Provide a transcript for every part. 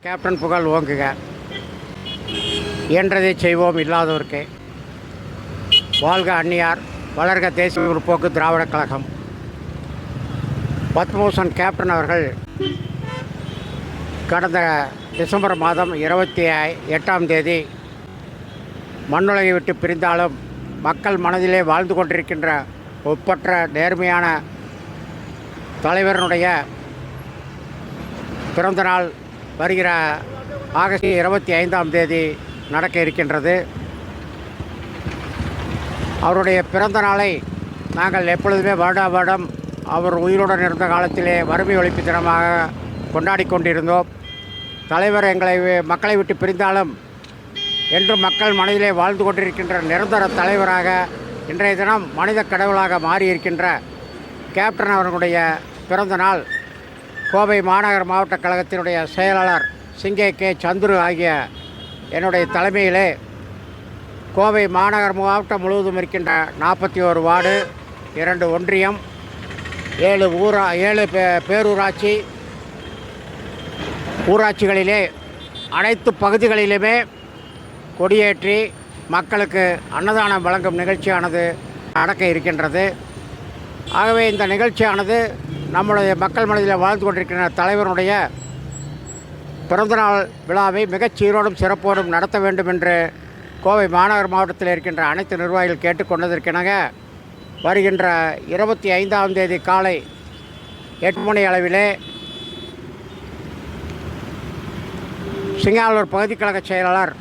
Captain புகழ் ஓங்குக. இயன்றதை செய்வோம் இல்லாதவர்க்கே. வாழ்க அந்நியார், வளர்க தேசிய முற்போக்கு திராவிடக் கழகம். பத்மபூஷன் கேப்டன் அவர்கள் கடந்த டிசம்பர் மாதம் 28ஆம் தேதி மண்ணுலகை விட்டு பிரிந்தாலும் மக்கள் மனதிலே வாழ்ந்து கொண்டிருக்கின்ற ஒப்பற்ற நேர்மையான தலைவரனுடைய பிறந்தநாள் வருகிற ஆகஸ்ட் 25ஆம் தேதி நடக்க இருக்கின்றது. அவருடைய பிறந்த நாளை நாங்கள் எப்பொழுதுமே வருடம் அவர் உயிருடன் இருந்த காலத்திலே வறுமை ஒழிப்பு தினமாக கொண்டாடி கொண்டிருந்தோம். தலைவர் மக்களை விட்டு பிரிந்தாலும் என்றும் மக்கள் மனதிலே வாழ்ந்து கொண்டிருக்கின்ற நிரந்தர தலைவராக இன்றைய தினம் மனித கடவுளாக மாறியிருக்கின்ற கேப்டன் அவர்களுடைய பிறந்த நாள் கோவை மாநகர மாவட்ட கழகத்தினுடைய செயலாளர் சிங்கே கே சந்துரு ஆகிய என்னுடைய தலைமையிலே கோவை மாநகர மாவட்டம் முழுவதும் இருக்கின்ற 41 வார்டு, 2 ஒன்றியம், 7 பேரூராட்சி ஊராட்சிகளிலே அனைத்து பகுதிகளிலுமே கொடியேற்றி மக்களுக்கு அன்னதானம் வழங்கும் நிகழ்ச்சியானது நடக்க இருக்கின்றது. ஆகவே இந்த நிகழ்ச்சியானது நம்முடைய மக்கள் மனதில் வாழ்ந்து கொண்டிருக்கின்ற தலைவருடைய பிறந்தநாள் விழாவை மிகச் சீரோடும் சிறப்போடும் நடத்த வேண்டும் என்று கோவை மாநகர மாவட்டத்தில் இருக்கின்ற அனைத்து நிர்வாகிகள் கேட்டுக்கொண்டதற்கெனக வருகின்ற 25ஆம் தேதி காலை 8 மணி அளவிலே சிங்காலூர் பகுதிக் கழக செயலாளர்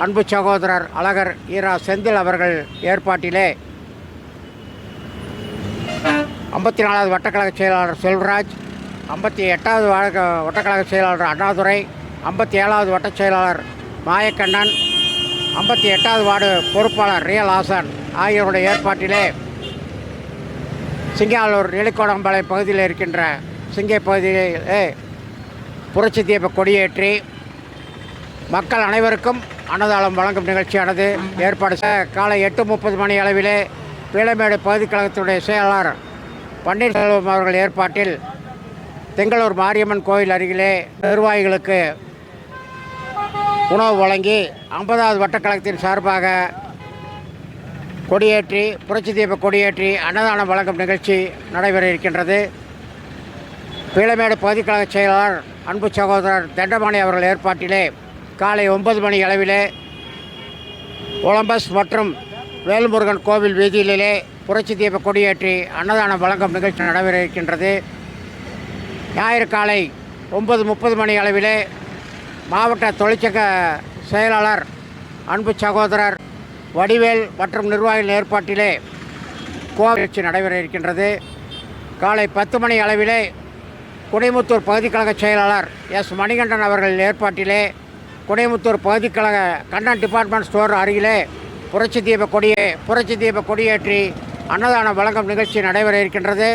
அன்பு சகோதரர் அழகர் ஈரா செந்தில் அவர்கள் ஏற்பாட்டிலே 54வது வட்டக்கழக செயலாளர் செல்வராஜ், 58வது வட்டக்கழக செயலாளர் அண்ணாதுரை, 57வது வட்டச் செயலாளர் மாயக்கண்ணன், 58வது வார்டு பொறுப்பாளர் ரியல் ஹாசன் ஆகியோருடைய ஏற்பாட்டிலே சிங்காலூர் நெல்லிக்கோடம்பாளையம் பகுதியில் இருக்கின்ற சிங்கை பகுதியிலே புரட்சி தீப கொடியேற்றி மக்கள் அனைவருக்கும் அன்னதானம் வழங்கும் நிகழ்ச்சியானது ஏற்பாடு காலை 8:30 மணி அளவிலே பீளமேடு பகுதிக் கழகத்தினுடைய செயலாளர் பன்னீர்செல்வம் அவர்கள் ஏற்பாட்டில் தெங்களூர் மாரியம்மன் கோயில் அருகிலே நிர்வாகிகளுக்கு உணவு வழங்கி 50வது வட்டக்கழகத்தின் சார்பாக கொடியேற்றி புரட்சி தீப கொடியேற்றி அன்னதானம் வழங்கும் நிகழ்ச்சி நடைபெற இருக்கின்றது. பீளமேடு பகுதிக் கழக செயலாளர் அன்பு சகோதரர் தண்டபாணி அவர்கள் ஏற்பாட்டிலே காலை 9 மணி அளவிலே ஒலம்பஸ் மற்றும் வேல்முருகன் கோவில் வீதியிலே புரட்சி தீப கொடியேற்றி அன்னதானம் வழங்கும் நிகழ்ச்சி நடைபெற இருக்கின்றது. ஞாயிறு காலை 9:30 மணி அளவிலே மாவட்ட தொழிற்சங்க செயலாளர் அன்பு சகோதரர் வடிவேல் மற்றும் நிர்வாகிகள் ஏற்பாட்டிலே கோவை நிகழ்ச்சி நடைபெற இருக்கின்றது. காலை 10 மணி அளவிலே குடைமுத்தூர் பகுதிக் கழக செயலாளர் எஸ் மணிகண்டன் அவர்கள் ஏற்பாட்டிலே குடைமுத்தூர் பகுதிக் கழக கண்ணன் டிபார்ட்மெண்ட் ஸ்டோர் அருகிலே புரட்சி தீப கொடியேற்றி அன்னதானம் வழங்கும் நிகழ்ச்சி நடைபெற இருக்கின்றது.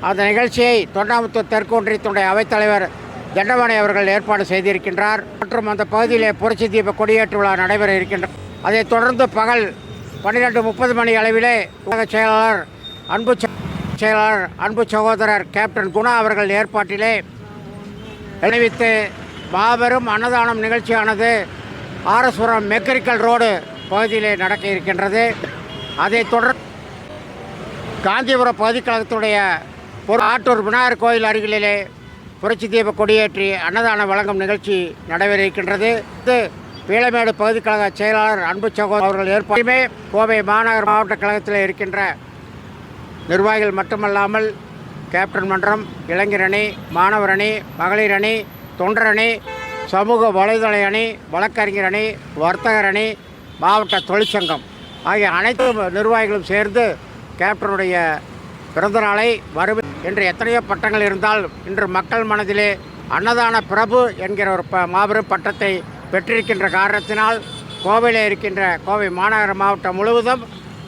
அந்த நிகழ்ச்சியை தொண்டாமுத்தூர் தெற்கு ஒன்றியத்தினுடைய அவைத்தலைவர் தண்டபாணி அவர்கள் ஏற்பாடு செய்திருக்கின்றார். மற்றும் அந்த பகுதியிலே புரட்சி தீப கொடியேற்று விழா நடைபெற இருக்கின்றது. அதைத் தொடர்ந்து பகல் 12:30 மணி அளவிலே செயலாளர் அன்பு சகோதரர் கேப்டன் குணா அவர்கள் ஏற்பாட்டிலே அறிவித்து மாபெரும் அன்னதானம் நிகழ்ச்சியானது ஆரஸ்வரம் மெக்கானிக்கல் ரோடு பகுதியிலே நடக்க இருக்கின்றது. அதைத் தொடர்ந்து காஞ்சிபுரம் பகுதிக் கழகத்துடைய ஆட்டூர் விநாயகர் கோயில் அருகிலே புரட்சி தீப கொடியேற்றி அன்னதானம் வழங்கும் நிகழ்ச்சி நடைபெற இருக்கின்றது. பீளமேடு பகுதிக் கழக செயலாளர் அன்பு சகோதரர் அவர்கள் ஏற்பாடுமே கோவை மாநகர மாவட்ட கழகத்தில் இருக்கின்ற நிர்வாகிகள் மட்டுமல்லாமல் கேப்டன் மன்றம், இளைஞர் அணி, மாணவர் அணி, மகளிர் அணி, தொண்டர் அணி, சமூக வலைதள அணி, வழக்கறிஞர் அணி, வர்த்தகர் அணி, மாவட்ட தொழிற்சங்கம் ஆகிய அனைத்து நிர்வாகிகளும் சேர்ந்து கேப்டனுடைய பிறந்த நாளை வறுமை என்று எத்தனையோ பட்டங்கள் இருந்தால் இன்று மக்கள் மனதிலே அன்னதான பிரபு என்கிற ஒரு மாபெரும் பட்டத்தை பெற்றிருக்கின்ற காரணத்தினால் கோவையில் இருக்கின்ற கோவை மாநகர மாவட்டம் முழுவதும்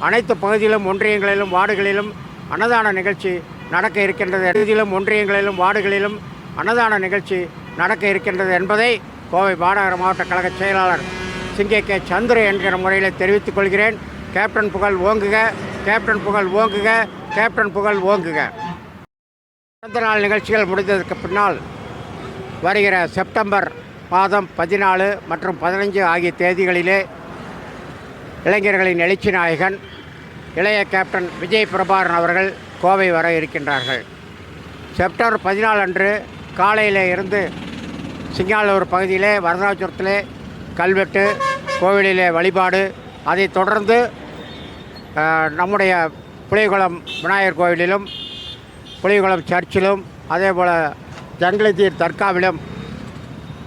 அனைத்து பகுதியிலும் ஒன்றியங்களிலும் வார்டுகளிலும் அன்னதான நிகழ்ச்சி நடக்க இருக்கின்றது. பகுதியிலும் ஒன்றியங்களிலும் வார்டுகளிலும் அன்னதான நிகழ்ச்சி நடக்க இருக்கின்றது என்பதை கோவை மாநகர மாவட்ட கழக செயலாளர் சிங்கே கே சந்துரு என்கிற முறையில் தெரிவித்துக் கொள்கிறேன். கேப்டன் புகழ் ஓங்குக, கேப்டன் புகழ் ஓங்குக, கேப்டன் புகழ் ஓங்குக. பிறந்த நாள் நிகழ்ச்சிகள் முடிந்ததற்கு பின்னால் வருகிற செப்டம்பர் மாதம் 14 மற்றும் 15 ஆகிய தேதிகளிலே இளைஞர்களின் எழுச்சி நாயகன் இளைய கேப்டன் விஜய் பிரபாகரன் அவர்கள் கோவை வர இருக்கின்றார்கள். செப்டம்பர் 14 அன்று காலையில் இருந்து சிங்காலூர் பகுதியிலே வரதராஜபுரத்திலே கல்வெட்டு கோவிலிலே வழிபாடு, அதைத் தொடர்ந்து நம்முடைய புளியகுளம் விநாயகர் கோவிலிலும் புளியகுளம் சர்ச்சிலும் அதேபோல் ஜங்கலத்தீர் தர்காவிலும்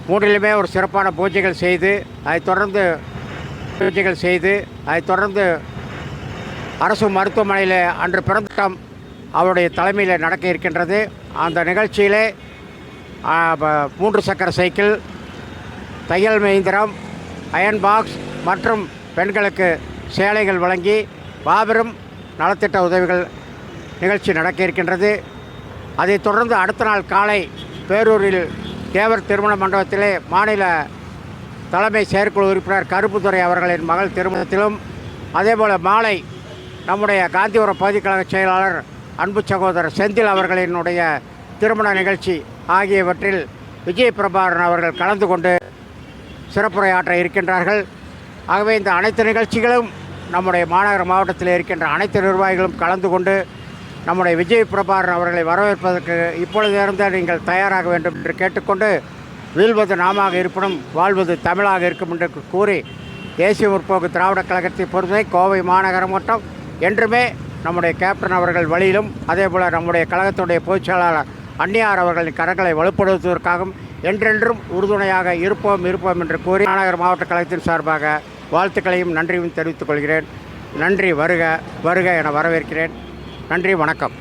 மூன்றிலுமே ஒரு சிறப்பான பூஜைகள் செய்து அதைத் தொடர்ந்து அரசு மருத்துவமனையில் அன்று பிறந்தம் அவருடைய தலைமையில் நடக்க இருக்கின்றது. அந்த நிகழ்ச்சியிலே 3 சக்கர சைக்கிள், தையல் இயந்திரம், அயன் பாக்ஸ் மற்றும் பெண்களுக்கு சேலைகள் வழங்கி மாபெரும் நலத்திட்ட உதவிகள் நிகழ்ச்சி நடக்க இருக்கின்றது. அதைத் தொடர்ந்து அடுத்த நாள் காலை பேரூரில் தேவர் திருமண மண்டபத்திலே மாநில தலைமை செயற்குழு உறுப்பினர் கருப்புத்துறை அவர்களின் மகள் திருமணத்திலும், அதேபோல் மாலை நம்முடைய காந்திபுரம் பகுதி கழக செயலாளர் அன்பு சகோதரர் செந்தில் அவர்களினுடைய திருமண நிகழ்ச்சி ஆகியவற்றில் விஜய் பிரபாகரன் அவர்கள் கலந்து கொண்டு சிறப்புரையாற்ற இருக்கின்றார்கள். ஆகவே இந்த அனைத்து நிகழ்ச்சிகளும் நம்முடைய மாநகர மாவட்டத்தில் இருக்கின்ற அனைத்து நிர்வாகிகளும் கலந்து கொண்டு நம்முடைய விஜய் பிரபாகரன் அவர்களை வரவேற்பதற்கு இப்பொழுதிருந்தே நீங்கள் தயாராக வேண்டும் என்று கேட்டுக்கொண்டு, வீழ்வது நாமாக இருப்பினும் வாழ்வது தமிழாக இருக்கும் என்று கூறி, தேசிய முற்போக்கு திராவிட கழகத்தை பொறுத்தவரை கோவை மாநகரம் மட்டும் என்றுமே நம்முடைய கேப்டன் அவர்கள் வழியிலும் அதேபோல் நம்முடைய கழகத்துடைய பொதுச்செயலாளர் அன்னியார் அவர்களின் கரங்களை வலுப்படுத்துவதற்காகவும் என்றென்றும் உறுதுணையாக இருப்போம் என்று கூறி மாநகர மாவட்ட கழகத்தின் சார்பாக வாழ்த்துக்களையும் நன்றியும் தெரிவித்துக் கொள்கிறேன். நன்றி. வருக வருக என வரவேற்கிறேன். நன்றி, வணக்கம்.